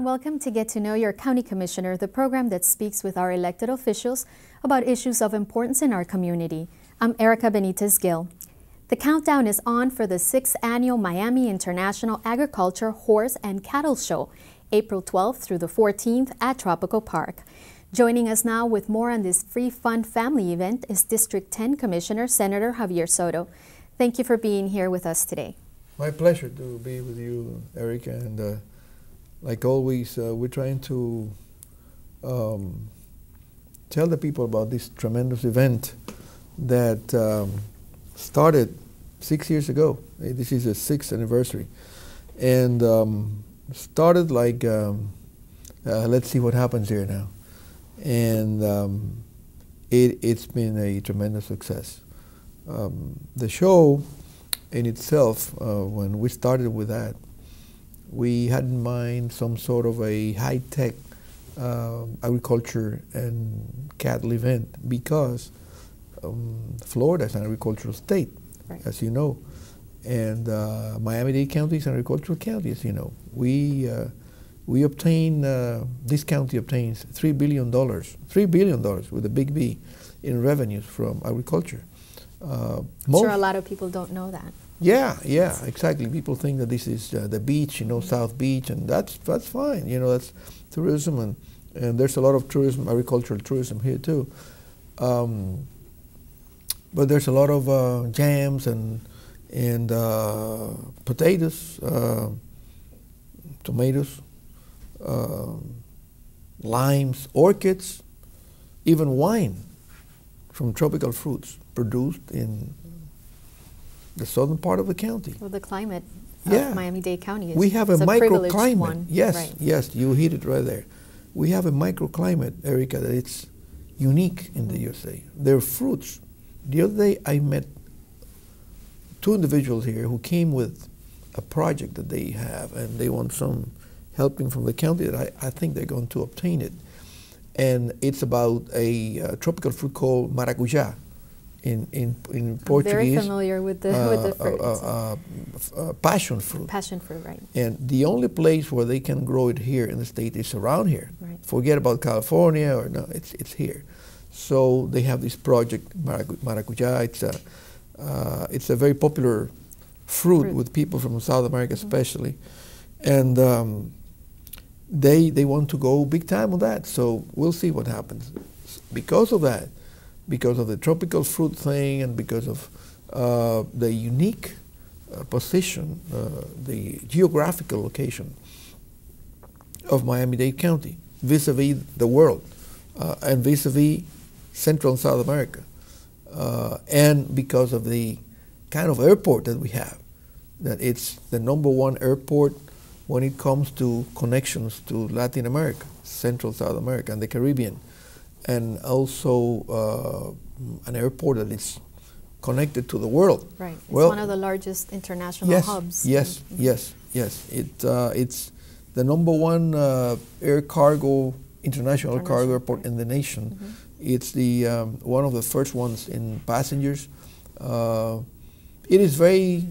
welcome to Get to Know Your County Commissioner, the program that speaks with our elected officials about issues of importance in our community. I'm Erica Benitez-Gill. The countdown is on for the 6th Annual Miami International Agriculture, Horse, and Cattle Show, April 12th through the 14th at Tropical Park. Joining us now with more on this free, fun family event is District 10 Commissioner Senator Javier Souto. Thank you for being here with us today. My pleasure to be with you, Erica, and like always, we're trying to tell the people about this tremendous event that started 6 years ago. This is the 6th anniversary, and started like, let's see what happens here now. And it's been a tremendous success. The show in itself, when we started with that, we had in mind some sort of a high-tech agriculture and cattle event because Florida is an agricultural state, right, as you know, and Miami-Dade County is an agricultural county, as you know. We obtain, this county obtains $3 billion with a big B in revenues from agriculture. I'm sure a lot of people don't know that. Yeah, exactly. People think that this is the beach, you know, South Beach, and that's fine. You know, that's tourism, and there's a lot of tourism, agricultural tourism here too. But there's a lot of jams and potatoes, tomatoes, limes, orchids, even wine from tropical fruits produced in the southern part of the county. Well, the climate of Miami-Dade County is we have a microclimate. One. Yes, right. Yes, you hit it right there. We have a microclimate, Erica, that it's unique in the USA. There are fruits. The other day I met two individuals here who came with a project that they have, and they want some helping from the county that I think they're going to obtain it. And it's about a tropical fruit called maracujá. In Portuguese, very familiar with the fruit. Passion fruit. Passion fruit, right. And the only place where they can grow it here in the state is around here. Right. Forget about California, or no, it's here. So they have this project, maracujá. It's a very popular fruit with people from South America especially. And they want to go big time on that. So we'll see what happens. Because of that, because of the tropical fruit thing, and because of the unique position, the geographical location of Miami-Dade County vis-a-vis the world and vis-a-vis Central and South America, and because of the kind of airport that we have, that it's the #1 airport when it comes to connections to Latin America, Central South America, and the Caribbean, and also an airport that is connected to the world. Right. It's one of the largest international hubs. Yes. It's the #1 air cargo, international cargo airport in the nation. Mm-hmm. It's the one of the first ones in passengers. It is very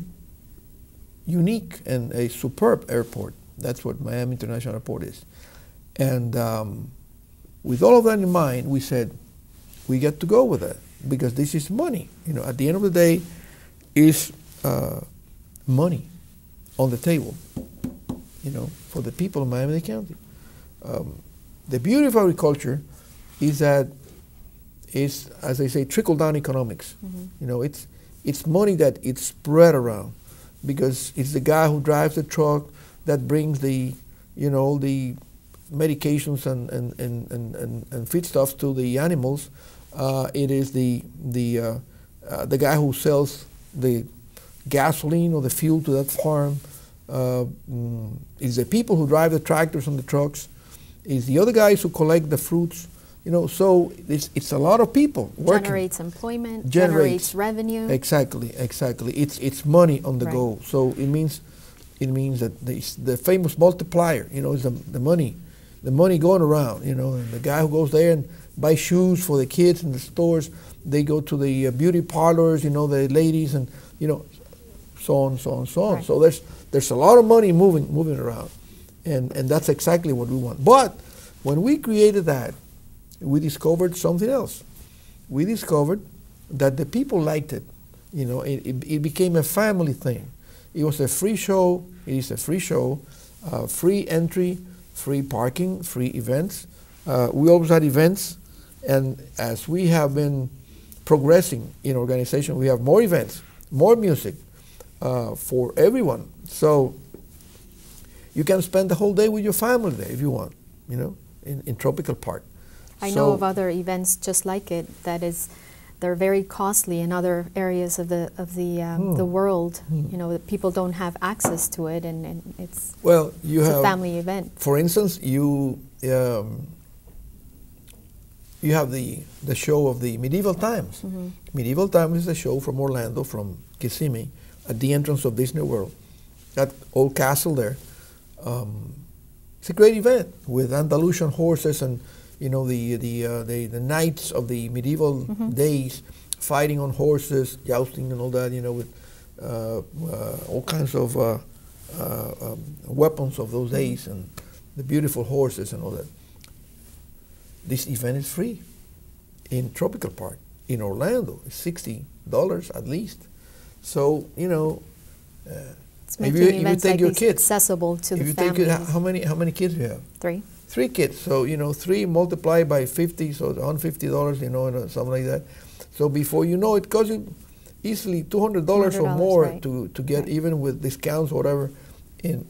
unique and a superb airport. That's what Miami International Airport is. And with all of that in mind, we said, we get to go with it because this is money. You know, at the end of the day, is money on the table, you know, for the people of Miami-Dade County. The beauty of agriculture is that it's, as I say, trickle-down economics. Mm-hmm. You know, it's money that it's spread around because it's the guy who drives the truck that brings the, you know, the medications and feedstuffs to the animals. It is the guy who sells the gasoline or the fuel to that farm. It's the people who drive the tractors and the trucks. It's the other guys who collect the fruits. You know, so it's a lot of people working. Generates employment, generates revenue. Exactly. It's money on the go. So it means that the famous multiplier, you know, is the money going around, you know, and the guy who goes there and buys shoes for the kids in the stores, they go to the beauty parlors, you know, the ladies, and, you know, so on. Right. So there's a lot of money moving around. And that's exactly what we want. But when we created that, we discovered something else. We discovered that the people liked it. You know, it became a family thing. It was a free show. It is a free show, free entry, free parking, free events. We always had events, and as we have been progressing in organization, we have more events, more music for everyone. So you can spend the whole day with your family there if you want, you know, in Tropical Park. I know of other events just like it. They're very costly in other areas of the world. You know, that people don't have access to it, and it's a family event. For instance, you have the show of the Medieval Times. Medieval Times is a show from Orlando, from Kissimmee, at the entrance of Disney World. That old castle there. It's a great event with Andalusian horses and, you know, the knights of the medieval days fighting on horses, jousting and all that, you know, with all kinds of weapons of those days and the beautiful horses and all that. This event is free in Tropical Park in Orlando. It's $60 at least. So, you know, it's making events like these accessible to the families. How many kids do you have? 3. 3 kids. So, you know, 3 multiplied by 50, so $150, you know, and something like that. So before you know it, costs you easily $200 or more, right, to get, even with discounts or whatever, in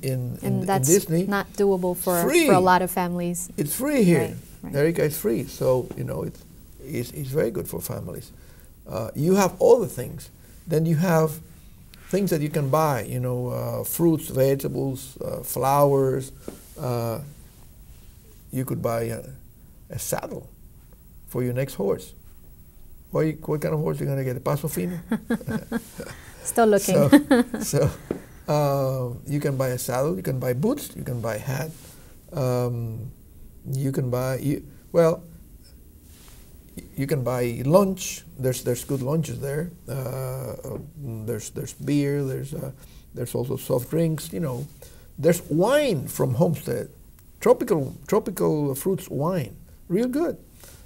that's Disney. Not doable for a lot of families. It's free here. Right. Erica, it's free. So, you know, it's very good for families. You have all the things. Then you have things that you can buy, you know, fruits, vegetables, flowers. You could buy a saddle for your next horse. What kind of horse are you going to get? A Paso Fino? Still looking. So you can buy a saddle, you can buy boots, you can buy a hat. You can buy, you can buy lunch. There's good lunches there. There's beer. There's also soft drinks. You know, there's wine from Homestead, tropical fruits wine, real good.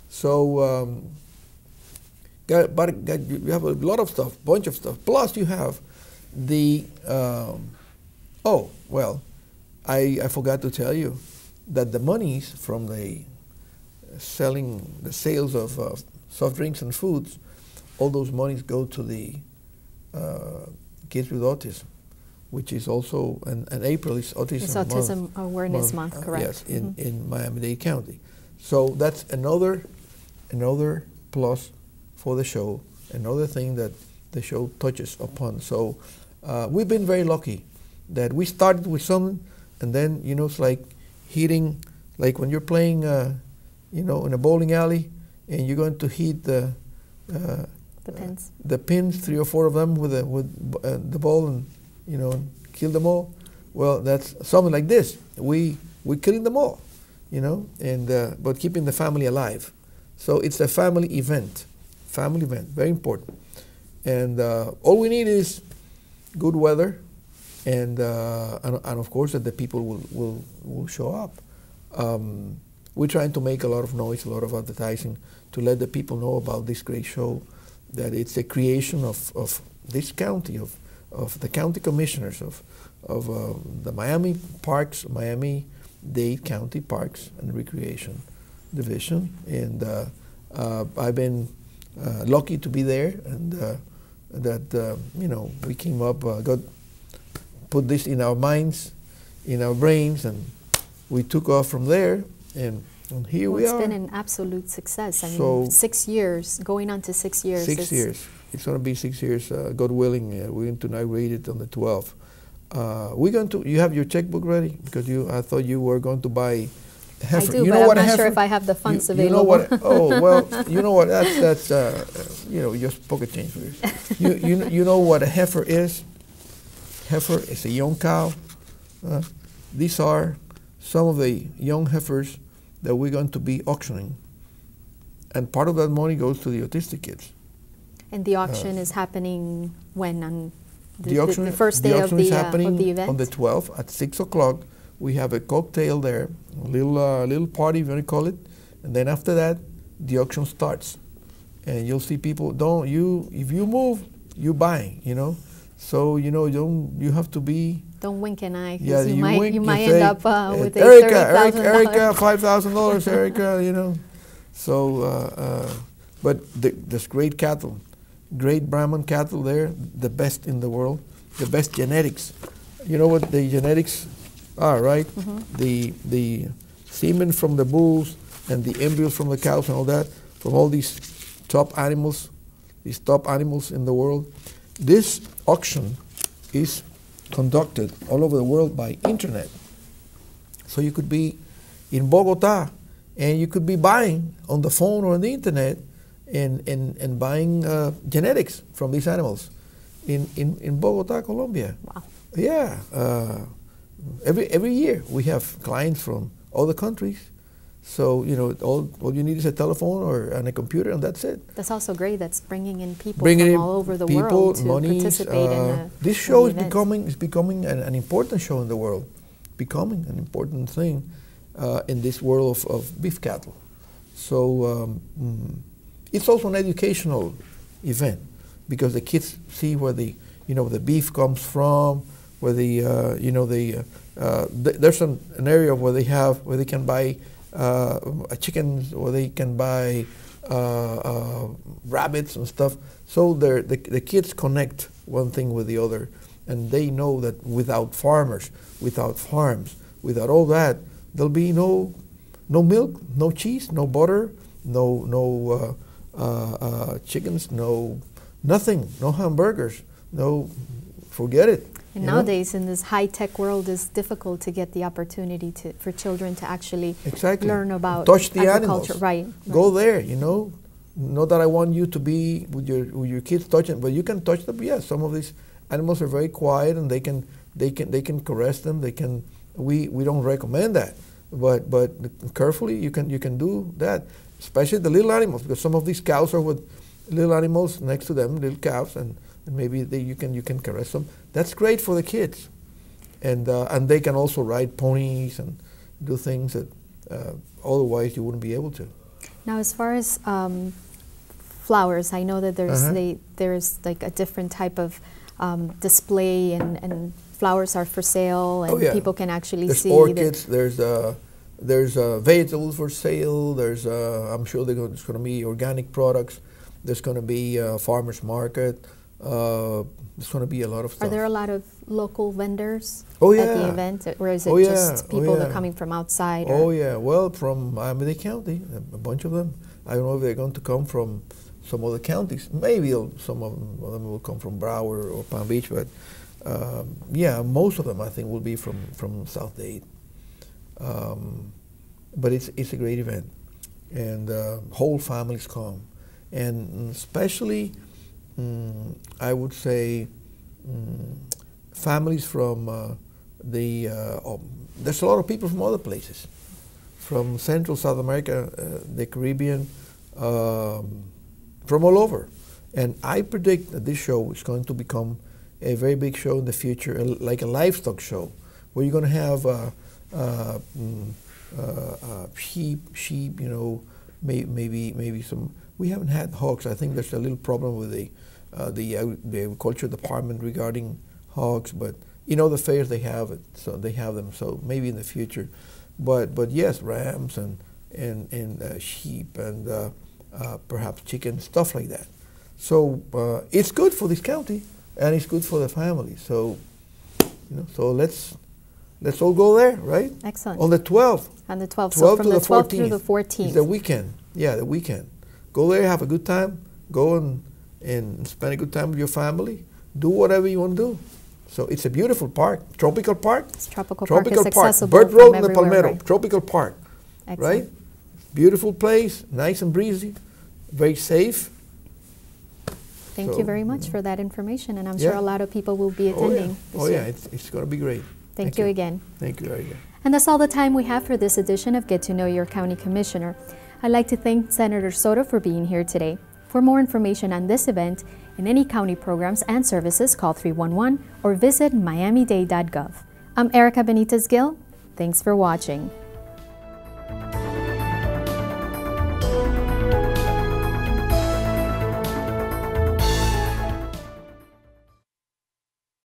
So you have a lot of stuff, bunch of stuff. Plus you have the I forgot to tell you that the monies from the sales of soft drinks and foods, all those monies go to the kids with autism, which is also, and April is Autism Awareness Month, correct? Yes, in Miami-Dade County. So that's another plus for the show, another thing that the show touches upon. So we've been very lucky that we started with something, and then, you know, it's like hitting, like when you're playing, you know, in a bowling alley, and you're going to hit the pins, 3 or 4 of them with the ball, and, you know, kill them all. Well, that's something like this. We're killing them all, you know, and but keeping the family alive. So it's a family event, very important. And all we need is good weather, and of course that the people will show up. We're trying to make a lot of noise, a lot of advertising, to let the people know about this great show, that it's a creation of this county, of the county commissioners of the Miami Parks, Miami-Dade County Parks and Recreation Division. And I've been lucky to be there, and that you know, we came up, put this in our minds, in our brains, and we took off from there. And here we are. It's been an absolute success. I mean, 6 years, going on to 6 years. 6 years. It's going to be 6 years, God willing. We're going to inaugurate it on the 12th. We're going to. You have your checkbook ready? Because I thought you were going to buy a heifer. I do, but I'm not sure if I have the funds available. You know what? Oh well, you know what? That's you know, just pocket change for you. You know what a heifer is? Heifer is a young cow. These are some of the young heifers that we're going to be auctioning, and part of that money goes to the autistic kids. And the auction is happening when? On the first day of the event? On the 12th at 6 o'clock. We have a cocktail there, a little party, if you want to call it, and then after that, the auction starts, and you'll see people. If you move, you buying, you know. So you have to be. Don't wink an eye. Yeah, you might say, end up with a Erica, $30,000. $5,000, Erica, you know. So, but there's great cattle, great Brahman cattle there, the best in the world, the best genetics. You know what the genetics are, right? The semen from the bulls and the embryos from the cows and all that, from all these top animals in the world. This auction is conducted all over the world by internet. So you could be in Bogota and you could be buying on the phone or on the internet and buying genetics from these animals in Bogota, Colombia. Wow. Yeah. Every year we have clients from other countries. So, all you need is a telephone and a computer, and that's it. That's also great. That's bringing in people from all over the world to participate in this show is becoming an important show in the world, becoming an important thing in this world of beef cattle. So it's also an educational event because the kids see where the beef comes from, where there's an area where they can buy chickens, or they can buy rabbits and stuff. So the kids connect one thing with the other, and they know that without farmers, without farms, without all that, there'll be no milk, no cheese, no butter, no chickens, nothing, no hamburgers, forget it. And nowadays, in this high-tech world, it's difficult to get the opportunity for children to actually learn about touch the agriculture. Animals. Right. Go there, Not that I want you to be with your kids touching, but you can touch them. Yeah, some of these animals are very quiet, and they can caress them. We don't recommend that, but carefully you can do that, especially the little animals, because some of these cows are with little animals next to them, little calves, and maybe you can caress them. That's great for the kids, and they can also ride ponies and do things that otherwise you wouldn't be able to. Now, as far as flowers, I know that there's like a different type of display, and flowers are for sale, and people can actually see. There's orchids. There's vegetables for sale. I'm sure there's going to be organic products. There's going to be a farmer's market. There's going to be a lot of stuff. Are there a lot of local vendors at the event, or is it just people that are coming from outside? Well, from MiamiDade County, a bunch of them. I don't know if they're going to come from some other counties. Maybe some of them will come from Broward or Palm Beach, but most of them I think will be from South Dade. But it's a great event, and whole families come, and especially I would say families from there's a lot of people from other places, from Central South America, the Caribbean, from all over. And I predict that this show is going to become a very big show in the future, like a livestock show, where you're going to have sheep, maybe some. We haven't had hogs. I think there's a little problem with the agriculture department regarding hogs, but the fairs they have it, so they have them. So maybe in the future, but yes, rams and sheep and perhaps chicken, stuff like that. So it's good for this county, and it's good for the family. So so let's all go there, right? Excellent. On the 12th. On the 12th. So from the 12th through the 14th. It's the weekend. Yeah, the weekend. Go there, have a good time. Go and spend a good time with your family. Do whatever you want to do. So it's a beautiful park, tropical park. It's tropical park. It's park. accessible Bird Road from in the Palmetto, right? tropical park. Excellent. Right? Beautiful place, nice and breezy, very safe. Thank you very much for that information, and I'm sure a lot of people will be attending. It's going to be great. Thank you again. Thank you very much. And that's all the time we have for this edition of Get to Know Your County Commissioner. I'd like to thank Senator Souto for being here today. For more information on this event and any county programs and services, call 311 or visit miamidade.gov. I'm Erica Benitez-Gill. Thanks for watching.